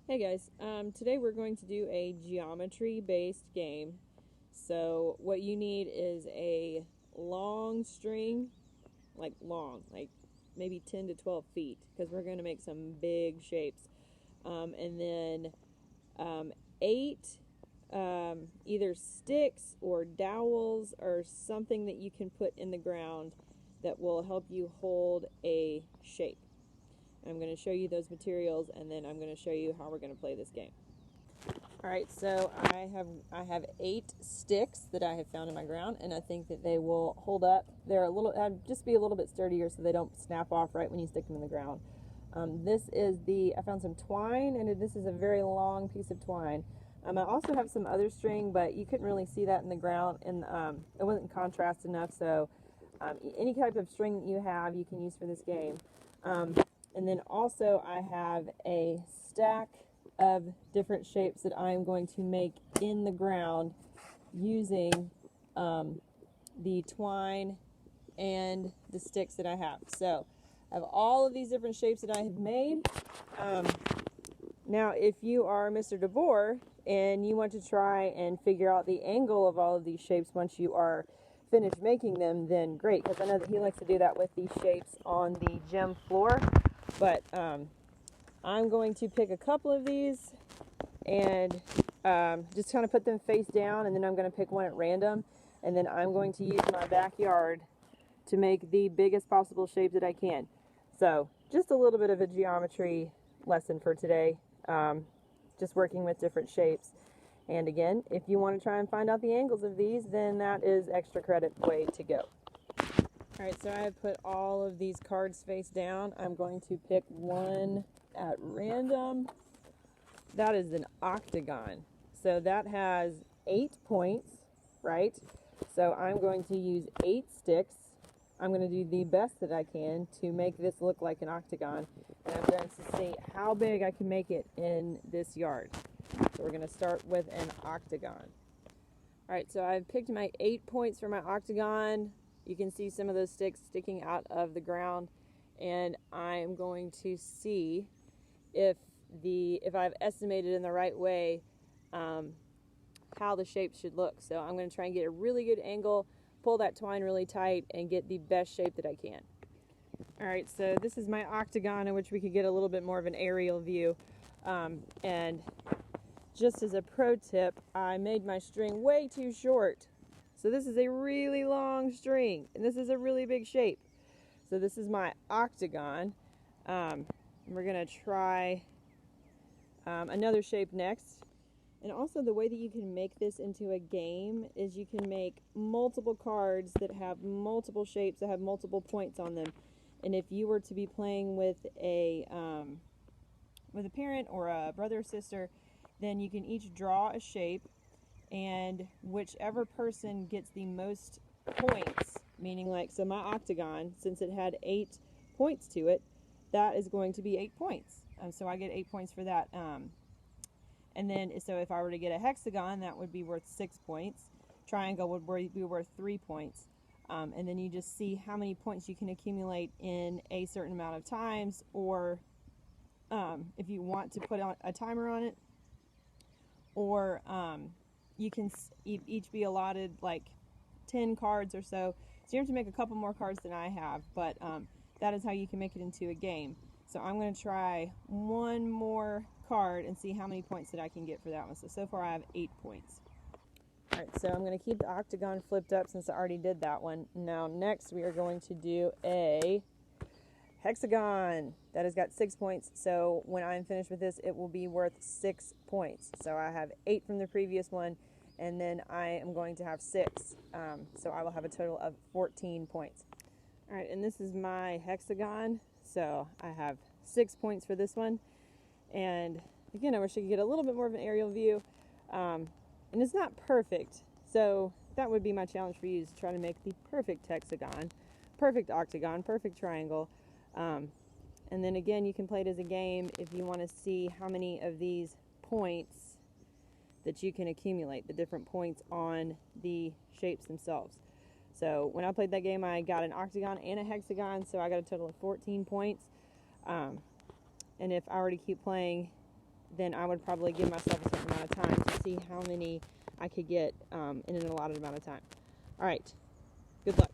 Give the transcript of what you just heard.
Hey guys, today we're going to do a geometry based game. So, what you need is a long string, like long, like maybe 10 to 12 feet, because we're going to make some big shapes. And then eight either sticks or dowels or something that you can put in the ground that will help you hold a shape. I'm going to show you those materials and then I'm going to show you how we're going to play this game. All right, so I have 8 sticks that I have found in my ground, and I think that they will hold up. They're a little, just be a little bit sturdier so they don't snap off right when you stick them in the ground. I found some twine, and this is a very long piece of twine. I also have some other string, but you couldn't really see that in the ground, and it wasn't contrast enough. So, any type of string that you have, you can use for this game. And then also I have a stack of different shapes that I'm going to make in the ground using the twine and the sticks that I have. So I have all of these different shapes that I have made. Now, if you are Mr. DeVore and you want to try and figure out the angle of all of these shapes once you are finished making them, then great, because I know that he likes to do that with these shapes on the gym floor. But I'm going to pick a couple of these and just kind of put them face down, and then I'm going to pick one at random, and then I'm going to use my backyard to make the biggest possible shape that I can. So just a little bit of a geometry lesson for today, just working with different shapes. And again, if you want to try and find out the angles of these, then that is extra credit way to go. Alright, so I have put all of these cards face down. I'm going to pick one at random. That is an octagon. So that has 8 points, right? So I'm going to use 8 sticks. I'm going to do the best that I can to make this look like an octagon. And I'm going to see how big I can make it in this yard. So we're going to start with an octagon. Alright, so I've picked my 8 points for my octagon. You can see some of those sticks sticking out of the ground, and I'm going to see if I've estimated in the right way how the shape should look. So I'm going to try and get a really good angle, pull that twine really tight, and get the best shape that I can. Alright, so this is my octagon in which we could get a little bit more of an aerial view. And just as a pro tip, I made my string way too short. So this is a really long string, and this is a really big shape. So this is my octagon. We're going to try another shape next. And also the way that you can make this into a game is you can make multiple cards that have multiple shapes that have multiple points on them. And if you were to be playing with a parent or a brother or sister, then you can each draw a shape, and whichever person gets the most points, meaning like, so my octagon, since it had 8 points to it, that is going to be 8 points. So I get 8 points for that. And then, so if I were to get a hexagon, that would be worth 6 points. Triangle would be worth 3 points. And then you just see how many points you can accumulate in a certain amount of times, or if you want to put a timer on it, or you can each be allotted like 10 cards or so. So you have to make a couple more cards than I have, but that is how you can make it into a game. So I'm going to try one more card and see how many points that I can get for that one. So far I have 8 points. Alright, so I'm going to keep the octagon flipped up since I already did that one. Now next we are going to do a hexagon that has got 6 points. So when I'm finished with this, it will be worth 6 points. So I have 8 from the previous one, and then I am going to have 6. So I will have a total of 14 points. Alright, and this is my hexagon. So I have 6 points for this one. And again, I wish I could get a little bit more of an aerial view. And it's not perfect. So that would be my challenge for you, is to try to make the perfect hexagon, perfect octagon, perfect triangle. And then again, you can play it as a game if you want to see how many of these points that you can accumulate, the different points on the shapes themselves. So when I played that game, I got an octagon and a hexagon, so I got a total of 14 points. And if I were to keep playing then I would probably give myself a certain amount of time to see how many I could get in an allotted amount of time. All right. Good luck.